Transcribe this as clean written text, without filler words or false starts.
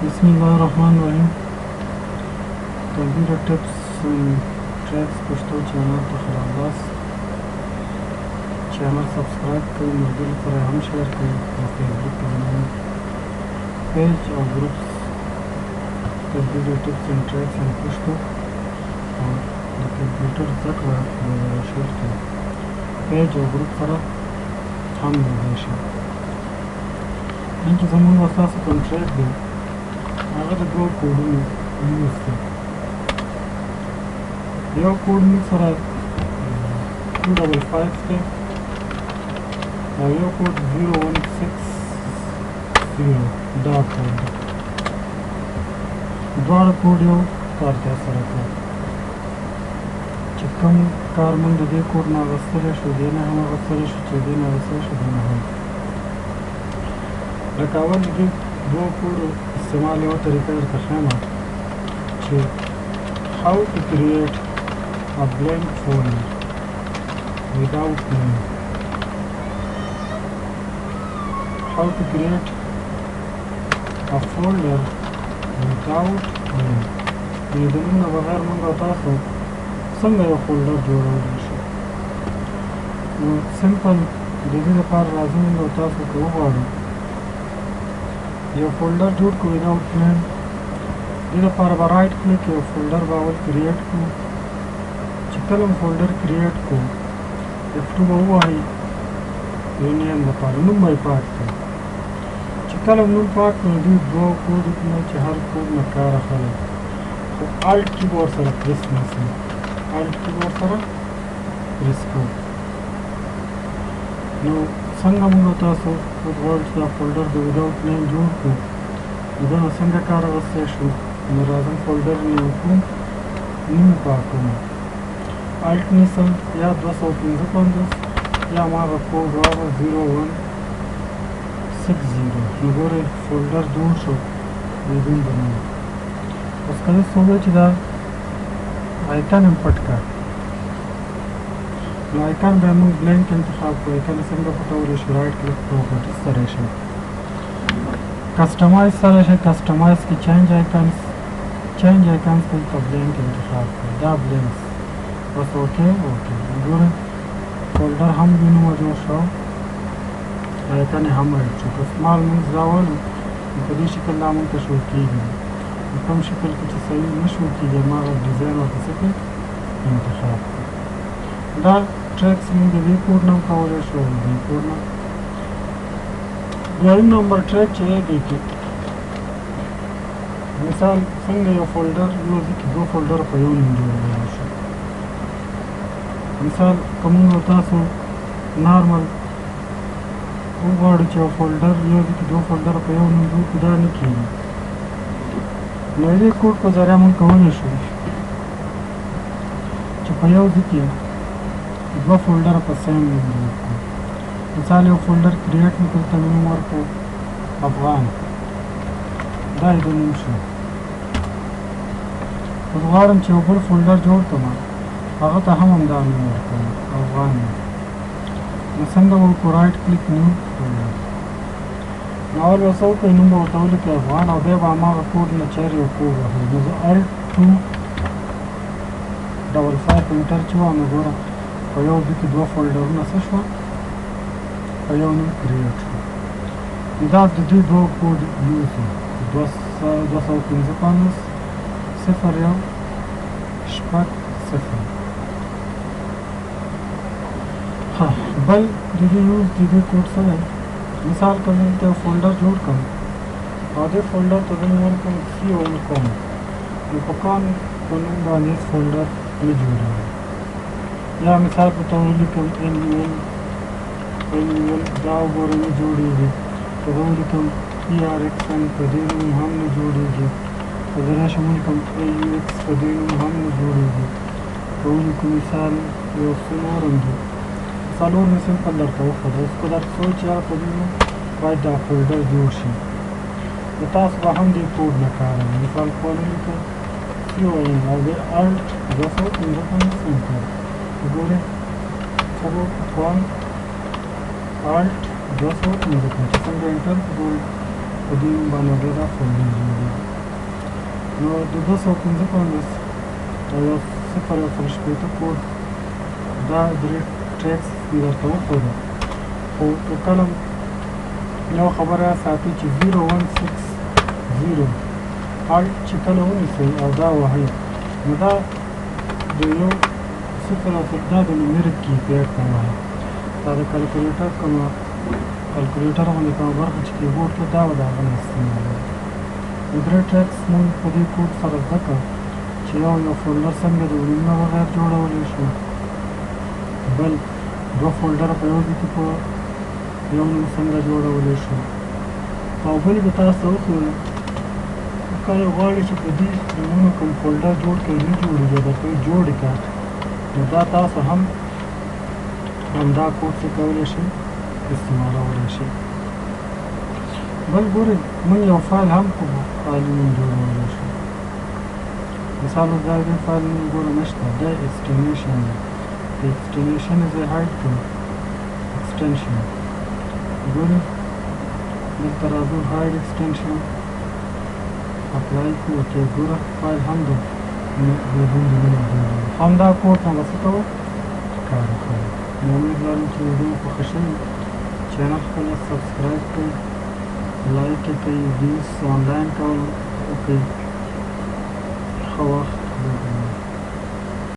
बिस्मिल्लाहिर्रहमानिर्रहीम। Computer tips tracks Pashto चैनल ته خلاص channel subscribe कई मर्दल पर हम शेयर कई फेसबुक पेज और groups computer tips and tracks and Pashto और कंप्यूटर ذکر शेयर कई पेज और ग्रुप पर हम شي انت زمون اساسا کنټریکټ دی هغه د دوه کوډونو یوز دی یو کوډ موږ سره 255 دی او یو کوډ 0160 دا کوډ دی دواړه کوډ یو کارتیا سره کوي چې کوم کار موږ د دې کوډ نه اخیستلی شو دې نه هم اخیستلی شو چې دې نه اخیستلی شو دې نه هم لکه اول د دې دوه کوډو استعمال یوه طریقه درته ښیم چې how to create a blank folder without name. How to create a folder without name. یعنې د نوم نه بغیر موږ او تاسو څنګه یو فولډر جوړولی شو. نو سمپل د دې لپاره راځي موږ او تاسو که وغواړو یو فولډر جوړ کړو without name. دې لپاره به رایټ کلیک یو فولډر به اول کریټ کړو. چې کله هم فولډر کریټ کړو F2 به ووهئ یو نیم لپاره نوم به یې پاک کړئ. چې کله هم نوم پاک کړو نو دوی دوه کوډ نه چې هر کوډ نه کار اخلئ خو الټ کیبورډ سره پریس نیسئ. الټ کیبورډ سره پریس کړئ. نو څنګه موږ تاسو وغواړو چې دا فولډر د without name جوړ کړو نو دا څنګه کار اخیستی شو نو راځم فولډر نیو کړو نوم پاکوم الټ نیسم یا 255 یا هماغه کوډ راغی 0160 نو ګورئ فولډر جوړ شو بدون د نوم. اوس که داسې ووایو چې دا آیکن هم پټ کړه نو آیکن به موږ بلینک انتخاب کړو. آیکن څنګه پټولی شو رایټ کلیک پراپرټیز ته راشئ کسټمایز سره شئ کسټمایز کې چینج آیکنز کې ته بلینک انتخاب کړئ دا بلینکس بس اوکې ګورئ فولډر هم بې نومه جوړ شو آیکن یې هم ایډ شو. که سمال موږ راولو نو په دې شکل دا موږ ته شو کېږي په کوم شکل کې چې صحیح نه شو کېږي هماغه ډیزاین ورته څه کړئ انتخاب کړئ. دا ټریکس موږ د دې کوډ نه هم کولی شو د دې کوډ نه. دویم نمبر ټریک چې دی کې مثال څنګه یو فولډر یو ځای کې دوه فولډر په یو نوم جوړولی شو. مثال که موږ او تاسو نارمل وغواړو چې یو فولډر یو ځای کې دوه فولډر په یو نوم جوړ کړو دا نه کېږي. نو د دې کوډ په ذریعه موږ کولی شو چې په یو ځای کې دوه فولډر په سیم نوم جوړ کړو. مثال یو فولډر کریټ مې کړ ته نوم ورکړو افغان دا یې د نوم شو. اوس غواړم چې یو بل فولډر جوړ کړم هغه ته هم همدا نوم ورکړم افغان. نو څنګه به وکړو رایټ کلیک نیو فولډر نو اول به څه وکړئ نوم به ورته ولیکئ افغان او بیا به هماغه کوډ نه چیرې یو کوډ واخلئ. نو زه الټ 255 انټر چې وهم نو ګوره په یو ځای کې دوه فولډرونه څه شوه په یو نوم کریټ شو. دا د دې دوه کوډ یوز و 255 01 شپږ 0. بل د دې یوز د دې کوډ څه دی مثال که موږ ته فولډر جوړ کړم او دې فولډر ته زه نوم ورکړم C1 کوم نو په کام په نوم باندې فولډر نه جوړوي. یا مثال په ته ولیکم NUL دا وګورئ نه جوړېږي. که زه ولیکم PRXN په دې نوم هم نه جوړېږي. که زه راشم ولیکم AUX په دې نوم هم نه جوړېږي. که ولیکو مثال یو څه نور هم دي څلور مې سمپل درته وښوده. اوس که درته څه چې یاره په دې نوم باید دا فولډر جوړ شي نو تاسو به هم دې کوډ نه کاروئ. مثال په ولیکئ CON او بیا الټ 255 سمپل ګورئ څه به وکړم الټ 255 څنګه انټر ګورئ په دې باندې دا فولډر جوړېږي. نو د 255 او یو 0 کوډ دا درې ټریکس مې درته وښوده خو که کله یو خبره ساتي چې 0160 هالټ چې کله ونیسئ او دا وهئ نو دا د یو 0 او دا د نومریک کیپیډ ته وایي دا د کلکولیټر کومه کلکولیټر غوندې کومه برخه چې کیبورډ کې دا به د هغه نه استعمالوي نو درې ټریکس مونږ په دې کوډ سره زده کړه چې یو فولډر څنګه د ونیمه بغیر جوړولی شو بل دوه فولډره په یو ځای کې په یو نوم څنګه جوړولی شو او بل به تاسو ته وښیم کله غواړئ چې په دې نومونو کوم فولډر جوړ کړئ نه جوړېږي درته یې جوړ یې کړه نو دا تاسو هم همدا کوډ څه کولی شئ استعمالولی شئ بل ګورئ موږ یو فایل هم په فایل نوم جوړولی شو مثال دا دې فایل نوم ګوره نشته دا ایکسټینیشن دی The extension is a hide to extension. ګورئ دلته راځو hide extension اپلای کړو چې ګوره فایل هم د همدا کوډ نه به څه کوو کار کوو نو امید لرم چې ویډیو خوښه شوې چینل خپله سبسکرایب کړئ لایک یې کړئ ویډیوز آنلاین کول وکړئ ښه وخت